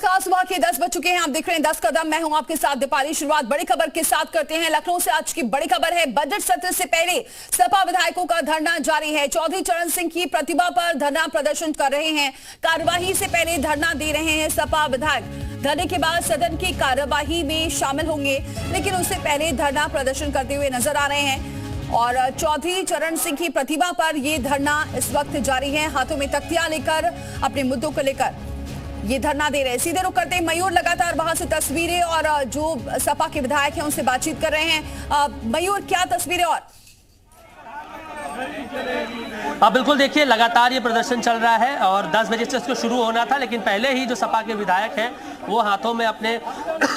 नमस्कार, सुबह के 10 बज चुके हैं। आप देख रहे हैं 10 कदम। मैं हूं आपके साथ दीपाली। शुरुआत बड़ी खबर के साथ करते हैं। लखनऊ से आज की बड़ी खबर है। बजट सत्र से पहले सपा विधायकों का धरना जारी है। चौधरी चरण सिंह की प्रतिमा पर धरना प्रदर्शन कर रहे हैं। कार्यवाही से पहले धरना दे रहे हैं सपा विधायक। धरने के बाद सदन की कार्यवाही में शामिल होंगे, लेकिन उससे पहले धरना प्रदर्शन करते हुए नजर आ रहे हैं। और चौधरी चरण सिंह की प्रतिमा पर यह धरना इस वक्त जारी है। हाथों में तख्तियां लेकर अपने मुद्दों को लेकर ये धरना दे रहे हैं। सीधे रुख करते हैं। मयूर लगातार वहां से तस्वीरें और जो सपा के विधायक हैं उनसे बातचीत कर रहे हैं। मयूर, क्या तस्वीरें? और बिल्कुल, देखिए लगातार ये प्रदर्शन चल रहा है और 10 बजे से इसको शुरू होना था, लेकिन पहले ही जो सपा के विधायक हैं वो हाथों में अपने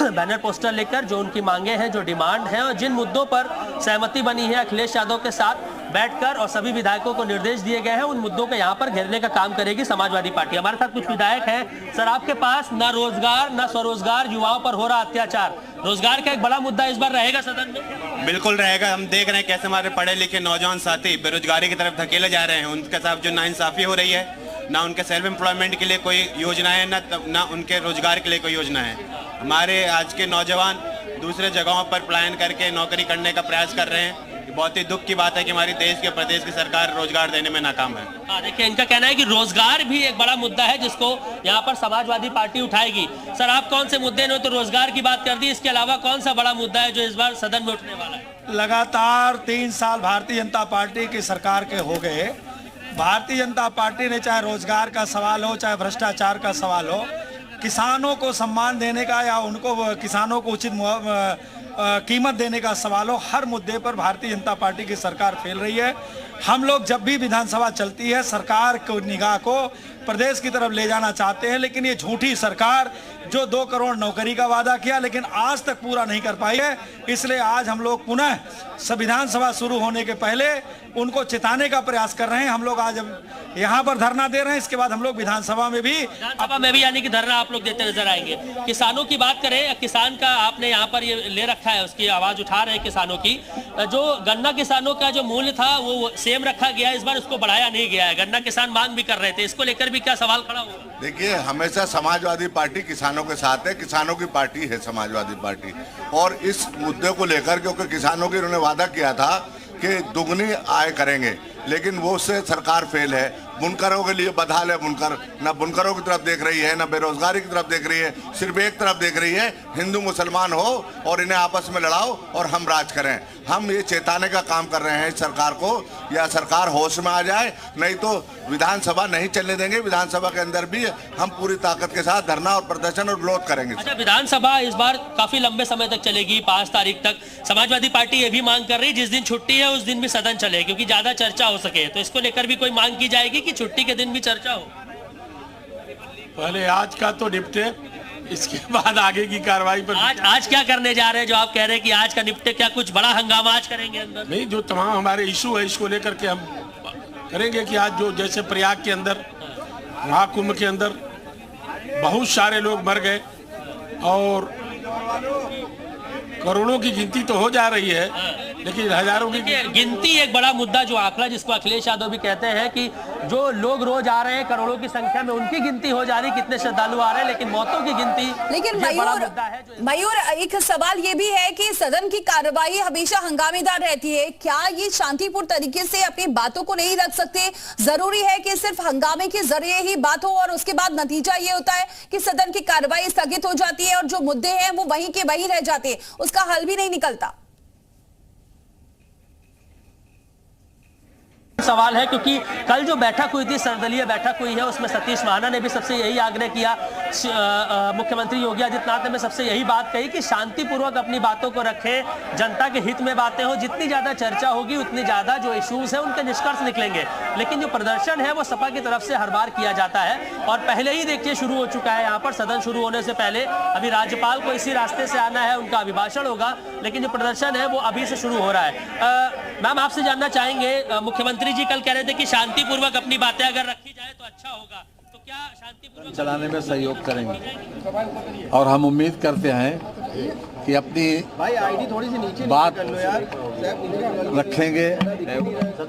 बैनर पोस्टर लेकर जो उनकी मांगे हैं, जो डिमांड हैं और जिन मुद्दों पर सहमति बनी है अखिलेश यादव के साथ बैठकर और सभी विधायकों को निर्देश दिए गए हैं, उन मुद्दों को यहाँ पर घेरने का काम करेगी समाजवादी पार्टी। हमारे साथ कुछ विधायक हैं। सर, आपके पास ना रोजगार ना स्वरोजगार, युवाओं पर हो रहा अत्याचार, रोजगार का एक बड़ा मुद्दा इस बार रहेगा सदन में? बिल्कुल रहेगा। हम देख रहे हैं कैसे हमारे पढ़े लिखे नौजवान साथी बेरोजगारी की तरफ धकेले जा रहे हैं। उनके साथ जो नाइंसाफी हो रही है, ना उनके सेल्फ एम्प्लॉयमेंट के लिए कोई योजना है, ना उनके रोजगार के लिए कोई योजना है। हमारे आज के नौजवान दूसरे जगहों पर पलायन करके नौकरी करने का प्रयास कर रहे हैं। बहुत ही दुख की बात है कि हमारी देश के प्रदेश की सरकार रोजगार देने में नाकाम है। देखिए, इनका कहना है कि रोजगार भी एक बड़ा मुद्दा है जिसको यहाँ पर समाजवादी पार्टी उठाएगी। सर, आप कौन से मुद्दे ने? तो रोजगार की बात कर दी, इसके अलावा कौन सा बड़ा मुद्दा है जो इस बार सदन में उठने वाला है? लगातार 3 साल भारतीय जनता पार्टी की सरकार के हो गए। भारतीय जनता पार्टी ने चाहे रोजगार का सवाल हो, चाहे भ्रष्टाचार का सवाल हो, किसानों को सम्मान देने का या उनको किसानों को उचित कीमत देने का सवाल हो, हर मुद्दे पर भारतीय जनता पार्टी की सरकार फेल रही है। हम लोग जब भी विधानसभा चलती है सरकार को निगाह को प्रदेश की तरफ ले जाना चाहते हैं, लेकिन ये झूठी सरकार जो 2 करोड़ नौकरी का वादा किया लेकिन आज तक पूरा नहीं कर पाई है, इसलिए आज हम लोग पुनः संविधान सभा शुरू होने के पहले उनको चिताने का प्रयास कर रहे हैं। हम लोग आज यहाँ पर धरना दे रहे हैं, इसके बाद हम लोग विधानसभा में भी यानी कि धरना आप लोग देते नजर आएंगे। किसानों की बात करें, किसान का आपने यहाँ पर ये ले रखा है, उसकी आवाज उठा रहे हैं किसानों की। जो गन्ना किसानों का जो मूल्य था वो सेम रखा गया, इस बार उसको बढ़ाया नहीं गया है। गन्ना किसान मांग भी कर रहे थे, इसको लेकर भी क्या सवाल खड़ा हुआ? देखिए, हमेशा समाजवादी पार्टी किसानों के साथ है, किसानों की पार्टी है समाजवादी पार्टी। और इस मुद्दे को लेकर, क्योंकि किसानों की उन्होंने वादा किया था कि दुगनी आय करेंगे, लेकिन वो उससे सरकार फेल है। बुनकरों के लिए बदहाल है बुनकर, ना बुनकरों की तरफ देख रही है, ना बेरोजगारी की तरफ देख रही है, सिर्फ एक तरफ देख रही है हिंदू मुसलमान हो और इन्हें आपस में लड़ाओ और हम राज करें। हम ये चेताने का काम कर रहे हैं इस सरकार को, या सरकार होश में आ जाए, नहीं तो विधानसभा नहीं चलने देंगे। विधानसभा के अंदर भी हम पूरी ताकत के साथ धरना और प्रदर्शन और विरोध करेंगे। अच्छा, विधानसभा इस बार काफी लंबे समय तक चलेगी, 5 तारीख तक। समाजवादी पार्टी ये भी मांग कर रही है जिस दिन छुट्टी है उस दिन भी सदन चले, क्योंकि ज्यादा चर्चा हो सके। तो इसको लेकर भी कोई मांग की जाएगी कि छुट्टी के दिन भी चर्चा हो? पहले आज का तो निपटे, इसके बाद आगे की कार्रवाई पर। आज क्या करने जा रहे हैं जो आप कह रहे हैं कि आज का निपटे? क्या कुछ बड़ा हंगामा आज करेंगे अंदर? नहीं, जो तमाम हमारे इशू है इसको लेकर के हम करेंगे कि आज जो जैसे प्रयाग के अंदर महाकुंभ के अंदर बहुत सारे लोग मर गए और करोड़ों की गिनती तो हो जा रही है, लेकिन हजारों की गिनती एक बड़ा मुद्दा जो आंकड़ा जिसको अखिलेश यादव भी कहते हैं कि जो लोग रोज आ रहे हैं करोड़ों की संख्या में, उनकी गिनती हो जा रही, कितने श्रद्धालु आ रहे हैं, लेकिन मौतों की गिनती। लेकिन मयूर, एक सवाल ये भी है कि सदन की कार्यवाही हमेशा हंगामेदार रहती है। क्या ये शांतिपूर्ण तरीके से अपनी बातों को नहीं रख सकते? जरूरी है कि सिर्फ हंगामे के जरिए ही बात हो और उसके बाद नतीजा ये होता है कि सदन की कार्यवाही स्थगित हो जाती है और जो मुद्दे हैं वो वहीं के वहीं रह जाते हैं, उसका हल भी नहीं निकलता? सवाल है, क्योंकि कल जो बैठक हुई थी, सर्वदलीय बैठक हुई है, उसमें सतीश महाना ने भी सबसे यही आग्रह किया, मुख्यमंत्री योगी आदित्यनाथ ने भी सबसे यही बात कही कि शांतिपूर्वक अपनी बातों को रखें, जनता के हित में बातें हो। जितनी ज्यादा चर्चा होगी उतनी ज्यादा जो इश्यूज है उनके निष्कर्ष निकलेंगे। लेकिन जो प्रदर्शन है वो सपा की तरफ से हर बार किया जाता है और पहले ही देखिए शुरू हो चुका है। यहाँ पर सदन शुरू होने से पहले अभी राज्यपाल को इसी रास्ते से आना है, उनका अभिभाषण होगा, लेकिन जो प्रदर्शन है वो अभी से शुरू हो रहा है। मैम, आपसे जानना चाहेंगे, मुख्यमंत्री जी कल कह रहे थे कि शांतिपूर्वक अपनी बातें अगर रखी जाए तो अच्छा होगा, तो क्या शांतिपूर्वक चलाने में सहयोग करेंगे? और हम उम्मीद करते हैं कि अपनी बात रखेंगे,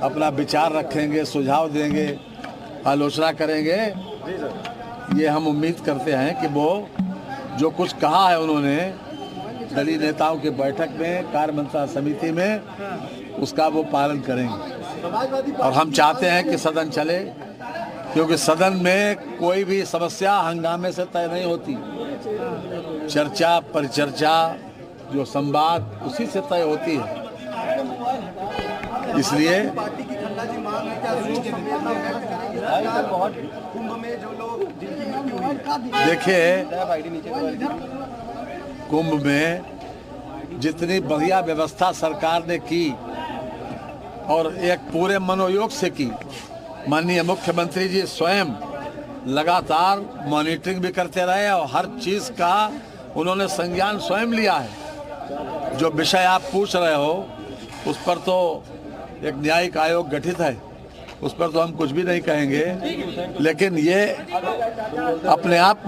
अपना विचार रखेंगे, सुझाव देंगे, आलोचना करेंगे। ये हम उम्मीद करते हैं कि वो जो कुछ कहा है उन्होंने दलीय नेताओं की बैठक में, कार्यमंत्रणा समिति में, उसका वो पालन करेंगे। और हम चाहते हैं कि सदन चले, क्योंकि सदन में कोई भी समस्या हंगामे से तय नहीं होती। चर्चा, परिचर्चा, जो संवाद, उसी से तय होती है। इसलिए देखिए, कुंभ में जितनी बढ़िया व्यवस्था सरकार ने की और एक पूरे मनोयोग से की, माननीय मुख्यमंत्री जी स्वयं लगातार मॉनिटरिंग भी करते रहे और हर चीज़ का उन्होंने संज्ञान स्वयं लिया है। जो विषय आप पूछ रहे हो उस पर तो एक न्यायिक आयोग गठित है, उस पर तो हम कुछ भी नहीं कहेंगे, लेकिन ये अपने आप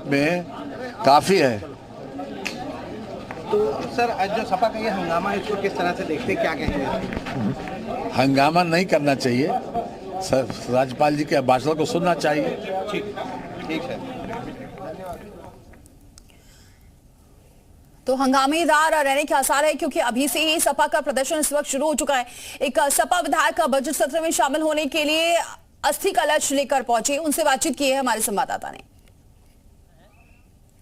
में काफ़ी है। तो सर, आज जो सपा का ये हंगामा है, इसको किस तरह से देखते, क्या कहेंगे? हंगामा नहीं करना चाहिए सर, राज्यपाल जी के भाषण को सुनना चाहिए। ठीक है। तो हंगामेदार रहने के आसार है, क्योंकि अभी से ही सपा का प्रदर्शन इस वक्त शुरू हो चुका है। एक सपा विधायक का बजट सत्र में शामिल होने के लिए अस्थि कलश लेकर पहुंचे, उनसे बातचीत की है हमारे संवाददाता ने।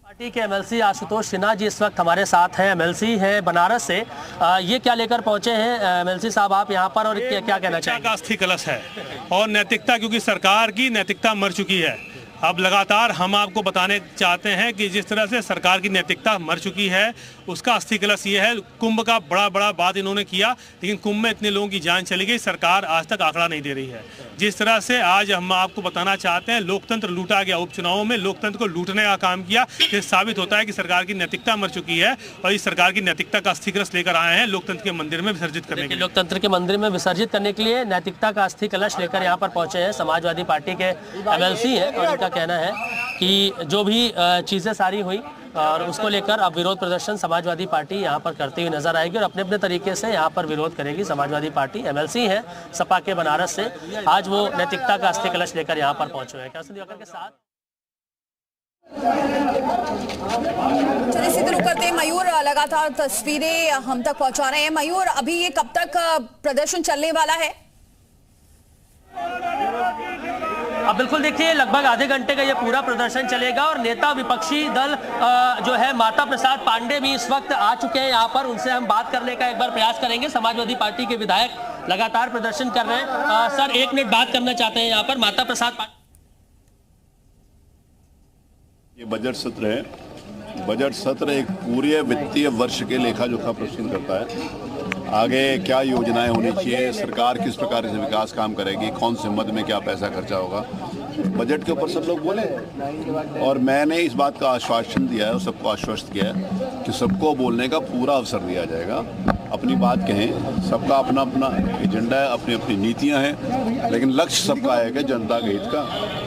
पार्टी के एमएलसी आशुतोष सिन्हा जी इस वक्त हमारे साथ हैं, एमएलसी हैं बनारस से। ये क्या लेकर पहुंचे हैं एमएलसी साहब आप यहाँ पर, और क्या कहना चाहिए? का अस्थि कलश है और नैतिकता, क्योंकि सरकार की नैतिकता मर चुकी है। अब लगातार हम आपको बताने चाहते हैं कि जिस तरह से सरकार की नैतिकता मर चुकी है, उसका अस्थि कलश ये है। कुंभ का बड़ा बात इन्होंने किया, लेकिन कुंभ में इतने लोगों की जान चली गई, सरकार आज तक आंकड़ा नहीं दे रही है। जिस तरह से आज हम आपको बताना चाहते हैं, लोकतंत्र लूटा गया। उपचुनावों में लोकतंत्र को लूटने का काम किया। ये साबित होता है कि सरकार की नैतिकता मर चुकी है और इस सरकार की नैतिकता का अस्थि कलश लेकर आए हैं लोकतंत्र के मंदिर में विसर्जित करने के लिए। लोकतंत्र के मंदिर में विसर्जित करने के लिए नैतिकता का अस्थि कलश लेकर यहाँ पर पहुंचे हैं समाजवादी पार्टी के एमएलसी हैं, और इनका कहना है कि जो भी चीज़ें सारी हुई और उसको लेकर अब विरोध प्रदर्शन समाजवादी पार्टी यहाँ पर करती हुई नजर आएगी और अपने अपने तरीके से यहाँ पर विरोध करेगी समाजवादी पार्टी। एमएलसी हैं सपा के बनारस से, आज वो नैतिकता का अस्थि कलश लेकर यहाँ पर पहुंचे हैं के साथ। चलिए सीधे रुक करते हैं। मयूर लगातार तस्वीरें हम तक पहुंचा रहे हैं। मयूर, अभी ये कब तक प्रदर्शन चलने वाला है? अब बिल्कुल देखिए, लगभग आधे घंटे का ये पूरा प्रदर्शन चलेगा और नेता विपक्षी दल जो है माता प्रसाद पांडे भी इस वक्त आ चुके हैं यहाँ पर। उनसे हम बात करने का एक बार प्रयास करेंगे। समाजवादी पार्टी के विधायक लगातार प्रदर्शन कर रहे हैं। सर, एक मिनट बात करना चाहते हैं यहाँ पर माता प्रसाद पांडे। ये बजट सत्र है। बजट सत्र एक पूरे वित्तीय वर्ष के लेखा जोखा प्रस्तुत करता है। आगे क्या योजनाएं होनी चाहिए, सरकार किस प्रकार से विकास काम करेगी, कौन से मद में क्या पैसा खर्चा होगा, बजट के ऊपर सब लोग बोले। और मैंने इस बात का आश्वासन दिया है और सबको आश्वस्त किया है कि सबको बोलने का पूरा अवसर दिया जाएगा, अपनी बात कहें। सबका अपना अपना एजेंडा है, अपनी अपनी नीतियां हैं, लेकिन लक्ष्य सबका है कि जनता के हित का।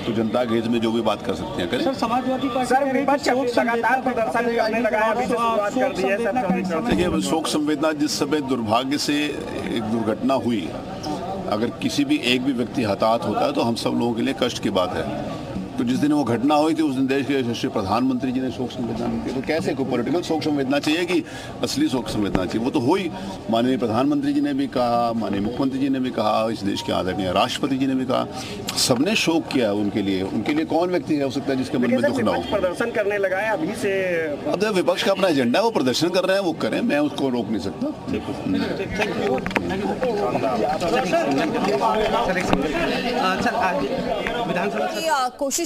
तो जनता के हित में जो भी बात कर सकते हैं करें। समाजवादी पार्टी लगातार प्रदर्शन करने लगा है, अभी से शुरुआत कर दी है। देखिए, शोक संवेदना, जिस समय दुर्भाग्य से एक दुर्घटना हुई, अगर किसी भी एक भी व्यक्ति हताहत होता है तो हम सब लोगों के लिए कष्ट की बात है। तो जिस दिन वो घटना हुई थी उस दिन देश के यशस्वी प्रधानमंत्री जी ने शोक संवेदना की। तो कैसे कोई पॉलिटिकल शोक संवेदना चाहिए कि असली शोक संवेदना चाहिए? वो तो हुई। माननीय प्रधानमंत्री जी ने भी कहा, माननीय मुख्यमंत्री जी ने भी कहा, इस देश के आदरणीय राष्ट्रपति जी ने भी कहा, सबने शोक किया उनके लिए। उनके लिए कौन व्यक्ति हो सकता है जिसके मन में दुख ना हो? प्रदर्शन करने लगा है अभी से। अब विपक्ष का अपना एजेंडा है, वो प्रदर्शन कर रहे हैं, वो करें, मैं उसको रोक नहीं सकता। विधानसभा कोशिश